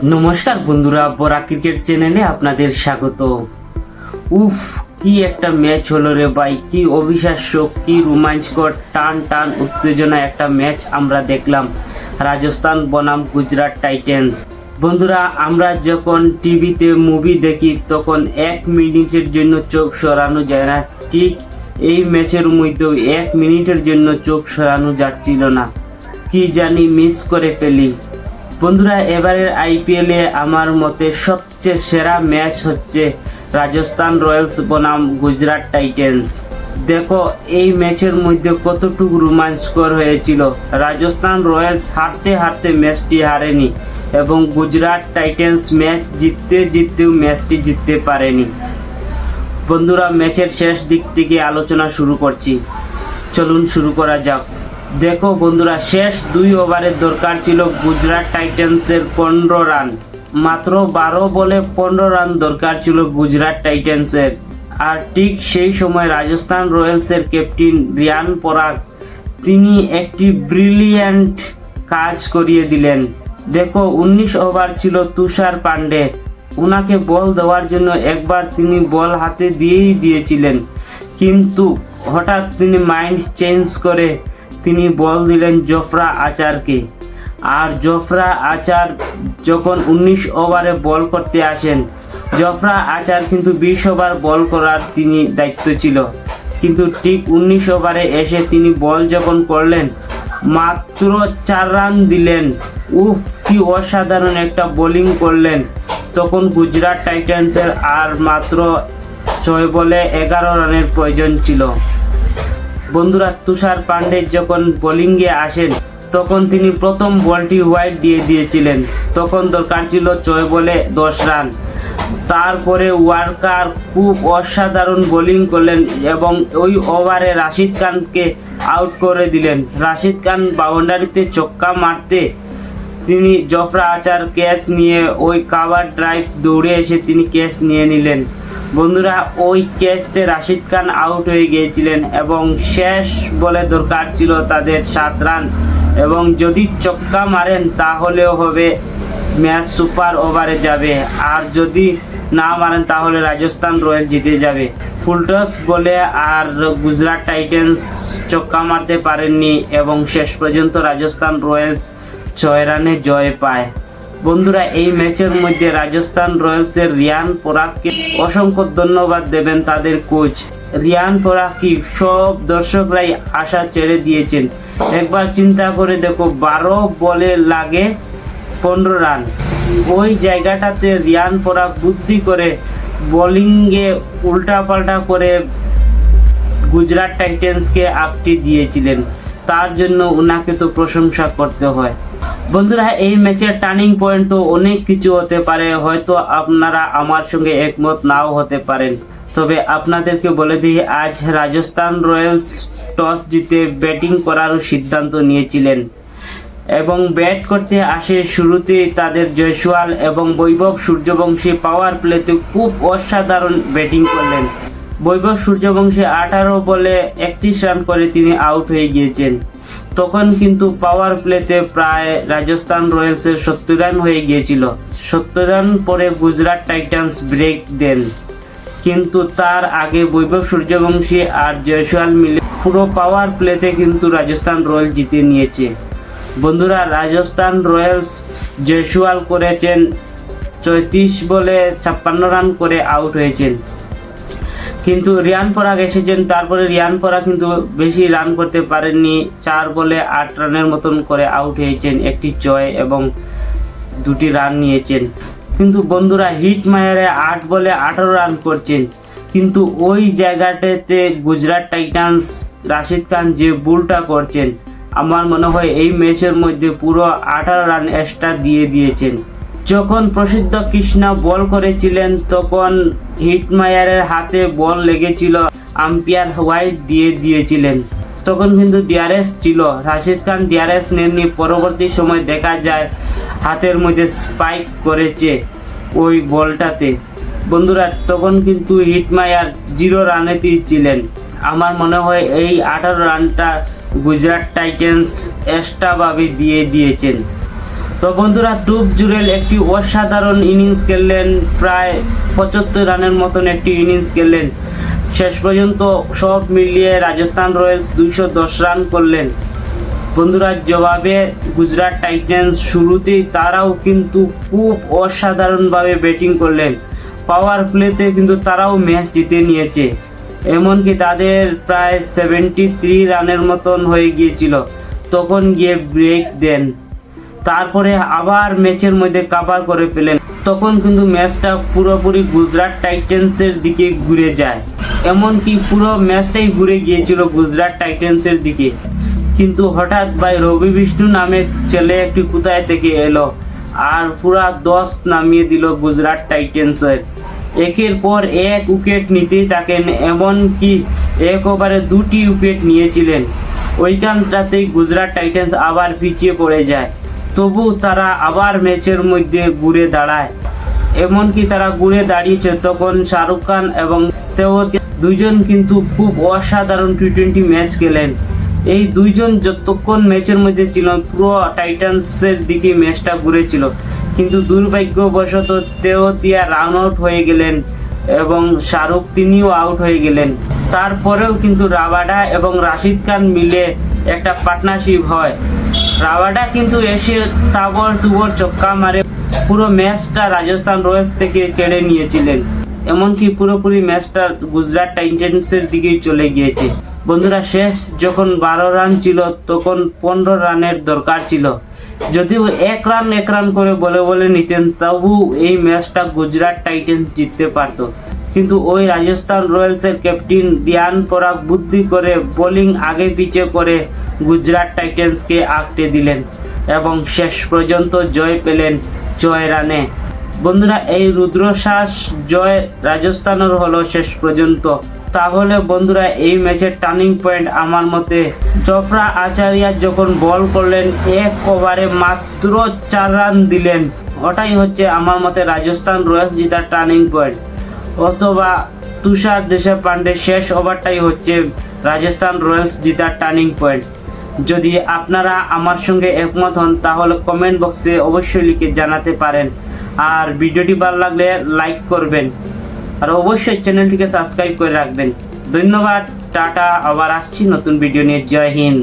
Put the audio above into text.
নমস্কার বন্ধুরা, বরা ক্রিকেট চ্যানেলে আপনাদের স্বাগত। উফ, কি একটা ম্যাচ হলো রে ভাই! কি অবিশ্বাস্য, কি রোমাঞ্চকর, টান টান উত্তেজনা একটা ম্যাচ আমরা দেখলাম। রাজস্থান বনাম গুজরাট টাইটেন্স। বন্ধুরা, আমরা যখন টিভিতে মুভি দেখি তখন 1 মিনিটের জন্য চোখ সরানো যায় না। ঠিক এই ম্যাচের মধ্যেও 1 মিনিটের জন্য চোখ সরানো যাচ্ছিল না। কি জানি মিস করে ফেলি। বন্ধুরা, এবারের আইপিএলে আমার মতে সবচেয়ে সেরা ম্যাচ হচ্ছে রাজস্থান রয়্যালস বনাম গুজরাট টাইটেন্স। দেখো এই ম্যাচের মধ্যে কতটুকু রোমাঞ্চকর হয়েছিল। রাজস্থান রয়্যালস হারতে হারতে ম্যাচটি হারেনি এবং গুজরাট টাইটেন্স ম্যাচ জিততেও ম্যাচটি জিততে পারেনি। বন্ধুরা, ম্যাচের শেষ দিক থেকে আলোচনা শুরু করছি, চলুন শুরু করা যাক। দেখো বন্ধুরা, শেষ 2 ওভারের দরকার ছিল গুজরাট টাইটেন্সের 15 রান। মাত্র 12 বলে 15 রান দরকার ছিল গুজরাট টাইটেন্সের। আর ঠিক সেই সময় রাজস্থান রয়্যালসের ক্যাপ্টেন রিয়ান পরাগ তিনি একটি ব্রিলিয়ান্ট কাজ করিয়ে দিলেন। দেখো 19 ওভার ছিল তুষার পান্ডে, ওনাকে বল দেওয়ার জন্য একবার তিনি বল হাতে দিয়েছিলেন, কিন্তু হঠাৎ তিনি মাইন্ড চেঞ্জ করে তিনি বল দিলেন জফরা আচারকে। আর জফরা আচার যখন 19 ওভারে বল করতে আসেন, জফরা আচার কিন্তু 20 ওভার বল করার তিনি দায়িত্ব ছিল, কিন্তু ঠিক 19 ওভারে এসে তিনি বল যখন করলেন মাত্র 4 রান দিলেন। উফ, কি অসাধারণ একটা বোলিং করলেন। তখন গুজরাট টাইটেন্সের আর মাত্র 6 বলে 11 রানের প্রয়োজন ছিল। বন্ধুরা, তুষার পান্ডে যখন বোলিংয়ে আসেন তখন তিনি প্রথম বলটি ওয়াইড দিয়ে দিয়েছিলেন। তখন দরকার ছিল 6 বলে 10 রান। তারপরে ওয়ার্কার খুব অসাধারণ বোলিং করলেন এবং ওই ওভারে রাশিদ খানকে আউট করে দিলেন। রাশিদ খান বাউন্ডারিতে ছক্কা মারতে তিনি জফরা আচার ক্যাচ নিয়ে ওই কাভার ড্রাইভ দৌড়ে এসে তিনি ক্যাচ নিয়ে নিলেন। বন্ধুরা, ওই ক্যাচতে রাশিদ খান আউট হয়ে গিয়েছিলেন এবং শেষ বলে দরকার ছিল তাদের 7 রান, এবং যদি ছক্কা মারেন তাহলেও হবে ম্যাচ সুপার ওভারে যাবে, আর যদি না মারেন তাহলে রাজস্থান রয়্যালস জিতে যাবে। ফুলটস বলে আর গুজরাট টাইটেন্স ছক্কা মারতে পারেননি এবং শেষ পর্যন্ত রাজস্থান রয়্যালস 6 রানে জয় পায়। বন্ধুরা, এই ম্যাচের মধ্যে রাজস্থান রয়্যালসের রিয়ান পরাগকে অসংখ্য ধন্যবাদ দেবেন তাদের কোচ। রিয়ান পরাগ কি সব দর্শকরাই আশা ছেড়ে দিয়েছেন। একবার চিন্তা করে দেখো, 12 বলে লাগে 15 রান। ওই জায়গাটাতে রিয়ান পরাগ বুদ্ধি করে বোলিংয়ে উল্টাপাল্টা করে গুজরাট টাইটেন্সকে আপটি দিয়েছিলেন। তার জন্য ওনাকে তো প্রশংসা করতে হয়। বন্ধুরা, এই ম্যাচের টার্নিং পয়েন্ট তো অনেক কিছু হতে পারে, হয়তো আপনারা আমার সঙ্গে একমত নাও হতে পারেন। তবে আপনাদেরকে বলে দিই, আজ রাজস্থান রয়্যালস টস জিতে ব্যাটিং করারও সিদ্ধান্ত নিয়েছিলেন এবং ব্যাট করতে আসে শুরুতেই তাদের জয়সওয়াল এবং বৈভব সূর্যবংশী পাওয়ার প্লেতে খুব অসাধারণ ব্যাটিং করলেন। বৈভব সূর্যবংশী 18 বলে 31 রান করে তিনি আউট হয়ে গিয়েছেন। তখন কিন্তু পাওয়ার প্লেতে প্রায় রাজস্থান রয়্যালসের 70 রান হয়ে গিয়েছিল। 70 রান পরে গুজরাট টাইটান্স ব্রেক দেন, কিন্তু তার আগে বৈভব সূর্যবংশী আর জয়সওয়াল মিলে পুরো পাওয়ার প্লেতে কিন্তু রাজস্থান রয়্যালস জিতে নিয়েছে। বন্ধুরা, রাজস্থান রয়্যালস জয়সওয়াল করেছেন 34 বলে 56 রান করে আউট হয়েছেন, কিন্তু রিয়ান পরাগ এসেছেন। তারপরে রিয়ান পরাগ কিন্তু বেশি রান করতে পারেননি, 4 বলে 8 রানের মতন করে আউট হয়েছেন, একটি জয় এবং 2টি রান নিয়েছেন। কিন্তু বন্ধুরা, হিট মায়ারে 8 বলে 18 রান করছেন, কিন্তু ওই জায়গাটাতে গুজরাট টাইটান্স রাশিদ খান যে বুলটা করছেন, আমার মনে হয় এই ম্যাচের মধ্যে পুরো 18 রান এক্সট্রা দিয়ে দিয়েছেন। যখন প্রসিদ্ধ কৃষ্ণা বল করেছিলেন তখন হিটমায়ারের হাতে বল লেগেছিল, আম্পায়ার হোয়াইট দিয়ে দিয়েছিলেন। তখন কিন্তু ডিআরএস ছিল, রাশিদ খান ডিআরএস নেননি। পরবর্তী সময় দেখা যায় হাতের মধ্যে স্পাইক করেছে ওই বলটাতে। বন্ধুরা, তখন কিন্তু হিটমায়ার 0 রানেতেই ছিলেন। আমার মনে হয় এই 18 রানটা গুজরাট টাইটেন্স এক্সট্রাভাবে দিয়ে দিয়েছেন। তো বন্ধুরা, টুপ জুরেল একটি অসাধারণ ইনিংস খেললেন, প্রায় 75 রানের মতন একটি ইনিংস খেললেন। শেষ পর্যন্ত সব মিলিয়ে রাজস্থান রয়্যালস 210 রান করলেন। বন্ধুরা, জবাবে গুজরাট টাইটান্স শুরুতেই তারাও কিন্তু খুব অসাধারণভাবে ব্যাটিং করলেন। পাওয়ার প্লেতে কিন্তু তারাও ম্যাচ জিতে নিয়েছে, এমনকি তাদের প্রায় 73 রানের মতন হয়ে গিয়েছিল, তখন গিয়ে ব্রেক দেন। তারপরে আবার ম্যাচের মধ্যে কাভার করে ফেলেন, তখন কিন্তু ম্যাচটা পুরোপুরি গুজরাট টাইটান্সের দিকে ঘুরে যায়, এমনকি পুরো ম্যাচটাই ঘুরে গিয়েছিল গুজরাট টাইটান্সের দিকে। কিন্তু হঠাৎ ভাই রবি বিষ্ণু নামে ছেলে একটি কোথায় থেকে এলো আর পুরা 10 নামিয়ে দিল গুজরাট টাইটান্সের। একের পর এক উইকেট নিতেই থাকেন, এমনকি এক ওভারে 2টি উইকেট নিয়েছিলেন। ওইখানটাতেই গুজরাট টাইটান্স আবার পিছিয়ে পড়ে যায়, তবু তারা আবার ম্যাচের মধ্যে ঘুরে দাঁড়ায়। এমনকি তারা ঘুরে দাঁড়িয়েছে তখন শাহরুখ খান এবং তেওয়াতিয়া দুইজন কিন্তু খুব অসাধারণ টি20 ম্যাচ খেলেন। এই দুইজন যতক্ষণ ম্যাচের মধ্যে ছিল পুরো টাইটান্সের দিকে ম্যাচটা ঘুরেছিল, কিন্তু দুর্ভাগ্যবশত তেওয়াতিয়া রান আউট হয়ে গেলেন এবং শাহরুখ তিনিও আউট হয়ে গেলেন। তারপরেও কিন্তু রাবাডা এবং রাশিদ খান মিলে একটা পার্টনারশিপ হয়। রাবাডা কিন্তু এসে তাবড় তুবড় ছক্কা মারে পুরো ম্যাচটা রাজস্থান রয়্যালস থেকে কেড়ে নিয়েছিলেন, এমনকি পুরোপুরি ম্যাচটা গুজরাট টাইটান্সের দিকেই চলে গিয়েছে। বন্ধুরা, শেষ যখন 12 রান ছিল তখন 15 রানের দরকার ছিল। যদিও এক রান করে বলে নিতেন, তবু এই ম্যাচটা গুজরাট টাইটান্স জিততে পারত। কিন্তু ওই রাজস্থান রয়্যালসের ক্যাপ্টেন রিয়ান পরাগ বুদ্ধি করে বোলিং আগে পিছে করে গুজরাট টাইটান্সকে আঁকড়ে দিলেন এবং শেষ পর্যন্ত জয় পেলেন 6 রানে। বন্ধুরা, এই রুদ্রশ্বাস জয় রাজস্থানের হলো শেষ পর্যন্ত। তাহলে বন্ধুরা, এই ম্যাচের টার্নিং পয়েন্ট আমার মতে চোপড়া আচার্য যখন বল করলেন, এক ওভারে মাত্র 4 রান দিলেন, ওটাই হচ্ছে আমার মতে রাজস্থান রয়্যালস জেতার টার্নিং পয়েন্ট। অথবা তুষার দেশপান্ডের শেষ ওভারটাই হচ্ছে রাজস্থান রয়্যালস জেতার টার্নিং পয়েন্ট। যদি আপনারা আমার সঙ্গে একমত হন তাহলে কমেন্ট বক্সে অবশ্যই লিখে জানাতে পারেন। আর ভিডিওটি ভালো লাগলে লাইক করবেন, আর অবশ্যই চ্যানেলটিকে সাবস্ক্রাইব করে রাখবেন। ধন্যবাদ, টাটা, আবার আসছি নতুন ভিডিও নিয়ে। জয় হিন্দ।